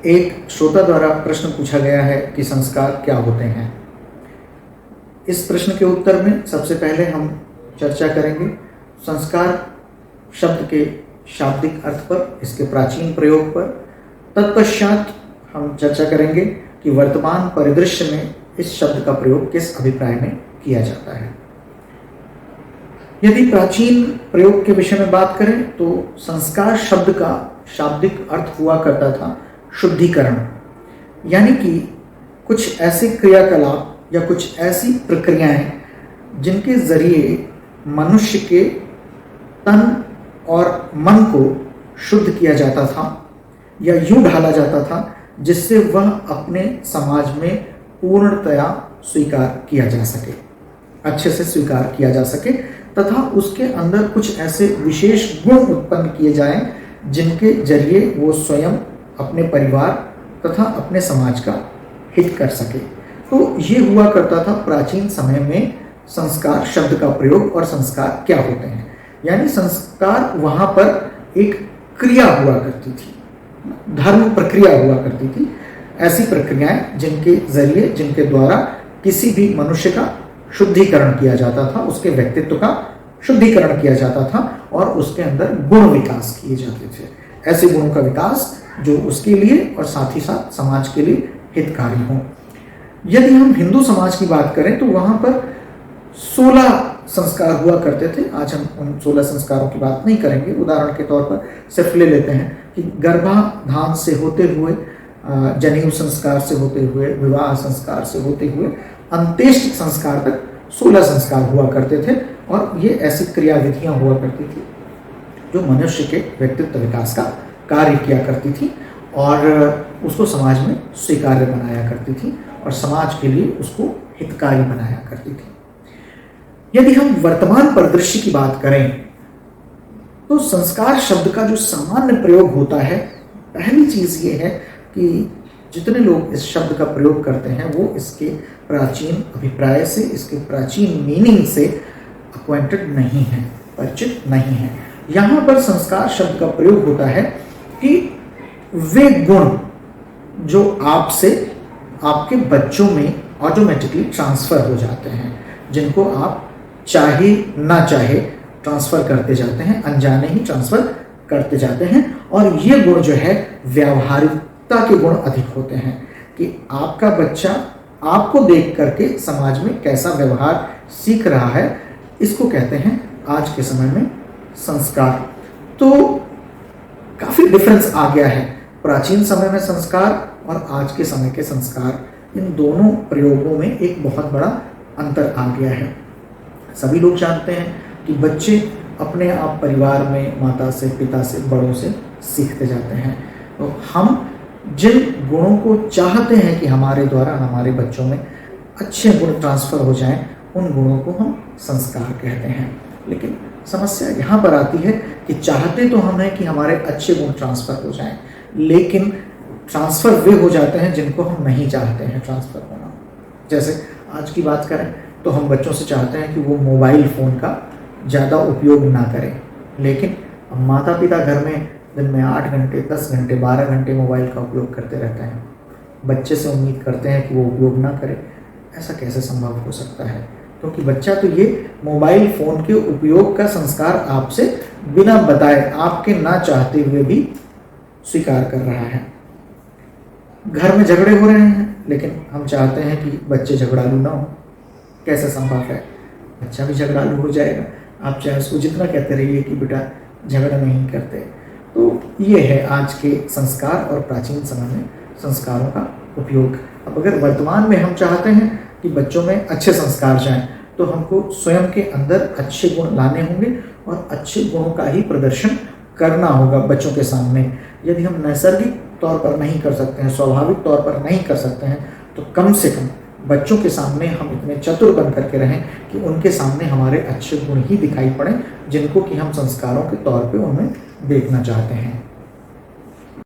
एक श्रोता द्वारा प्रश्न पूछा गया है कि संस्कार क्या होते हैं। इस प्रश्न के उत्तर में सबसे पहले हम चर्चा करेंगे संस्कार शब्द के शाब्दिक अर्थ पर, इसके प्राचीन प्रयोग पर। तत्पश्चात हम चर्चा करेंगे कि वर्तमान परिदृश्य में इस शब्द का प्रयोग किस अभिप्राय में किया जाता है। यदि प्राचीन प्रयोग के विषय में बात करें तो संस्कार शब्द का शाब्दिक अर्थ हुआ करता था शुद्धिकरण, यानी कि कुछ ऐसे क्रियाकलाप या कुछ ऐसी प्रक्रियाएं जिनके जरिए मनुष्य के तन और मन को शुद्ध किया जाता था या यूं ढाला जाता था जिससे वह अपने समाज में पूर्णतया स्वीकार किया जा सके, अच्छे से स्वीकार किया जा सके, तथा उसके अंदर कुछ ऐसे विशेष गुण उत्पन्न किए जाएं जिनके जरिए वो स्वयं, अपने परिवार तथा अपने समाज का हित कर सके। तो ये हुआ करता था प्राचीन समय में संस्कार शब्द का प्रयोग। और संस्कार क्या होते हैं, यानी संस्कार वहाँ पर एक क्रिया हुआ करती थी, धर्म प्रक्रिया हुआ करती थी, ऐसी प्रक्रियाएं जिनके जरिए, जिनके द्वारा किसी भी मनुष्य का शुद्धिकरण किया जाता था, उसके व्यक्तित्व का शुद्धिकरण किया जाता था और उसके अंदर गुण विकास किए जाते थे, ऐसे गुणों का विकास जो उसके लिए और साथ ही साथ समाज के लिए हितकारी हों। यदि हम हिंदू समाज की बात करें तो वहाँ पर 16 संस्कार हुआ करते थे। आज हम उन 16 संस्कारों की बात नहीं करेंगे, उदाहरण के तौर पर सिर्फ ले लेते हैं कि गर्भाधान से होते हुए, जनेऊ संस्कार से होते हुए, विवाह संस्कार से होते हुए अंत्येष्टि संस्कार तक 16 संस्कार हुआ करते थे। और ये ऐसी क्रियाविधियां हुआ करती थी जो मनुष्य के व्यक्तित्व विकास का कार्य किया करती थी और उसको समाज में स्वीकार्य बनाया करती थी और समाज के लिए उसको हितकारी बनाया करती थी। यदि हम वर्तमान परिदृश्य की बात करें तो संस्कार शब्द का जो सामान्य प्रयोग होता है, पहली चीज ये है कि जितने लोग इस शब्द का प्रयोग करते हैं वो इसके प्राचीन अभिप्राय से, इसके प्राचीन मीनिंग से अक्वेंटेड नहीं है, परिचित नहीं है। यहाँ पर संस्कार शब्द का प्रयोग होता है कि वे गुण जो आपसे आपके बच्चों में ऑटोमेटिकली ट्रांसफर हो जाते हैं, जिनको आप चाहे ना चाहे ट्रांसफर करते जाते हैं, अनजाने ही ट्रांसफर करते जाते हैं। और ये गुण जो है व्यावहारिकता के गुण अधिक होते हैं कि आपका बच्चा आपको देख करके समाज में कैसा व्यवहार सीख रहा है, इसको कहते हैं आज के समय में संस्कार। तो काफी डिफरेंस आ गया है प्राचीन समय में संस्कार और आज के समय के संस्कार, इन दोनों प्रयोगों में एक बहुत बड़ा अंतर आ गया है। सभी लोग जानते हैं कि बच्चे अपने आप परिवार में माता से, पिता से, बड़ों से सीखते जाते हैं। तो हम जिन गुणों को चाहते हैं कि हमारे द्वारा हमारे बच्चों में अच्छे गुण ट्रांसफर हो जाएं, उन गुणों को हम संस्कार कहते हैं। लेकिन समस्या यहाँ पर आती है कि चाहते तो हम हैं कि हमारे अच्छे गुण ट्रांसफर हो जाएं, लेकिन ट्रांसफर वे हो जाते हैं जिनको हम नहीं चाहते हैं ट्रांसफर होना। जैसे आज की बात करें तो हम बच्चों से चाहते हैं कि वो मोबाइल फ़ोन का ज़्यादा उपयोग ना करें, लेकिन माता पिता घर में दिन में 8 घंटे, 10 घंटे, 12 घंटे मोबाइल का उपयोग करते रहते हैं। बच्चे से उम्मीद करते हैं कि वो उपयोग ना करे। ऐसा कैसे संभव हो सकता है? क्योंकि बच्चा तो ये मोबाइल फ़ोन के उपयोग का संस्कार आपसे बिना बताए, आपके ना चाहते हुए भी स्वीकार कर रहा है। घर में झगड़े हो रहे हैं लेकिन हम चाहते हैं कि बच्चे झगड़ालू ना हो। कैसे संभव है? बच्चा भी झगड़ालू हो जाएगा, आप चाहे उसको जितना कहते रहिए कि बेटा झगड़ा नहीं करते। तो ये है आज के संस्कार और प्राचीन समय में संस्कारों का उपयोग। अब अगर वर्तमान में हम चाहते हैं कि बच्चों में अच्छे संस्कार जाएं, तो हमको स्वयं के अंदर अच्छे गुण लाने होंगे और अच्छे गुणों का ही प्रदर्शन करना होगा बच्चों के सामने। यदि हम नैसर्गिक तौर पर नहीं कर सकते हैं, स्वाभाविक तौर पर नहीं कर सकते हैं, तो कम से कम बच्चों के सामने हम इतने चतुर बन करके रहें कि उनके सामने हमारे अच्छे गुण ही दिखाई पड़ें, जिनको कि हम संस्कारों के तौर पे उनमें देखना चाहते हैं।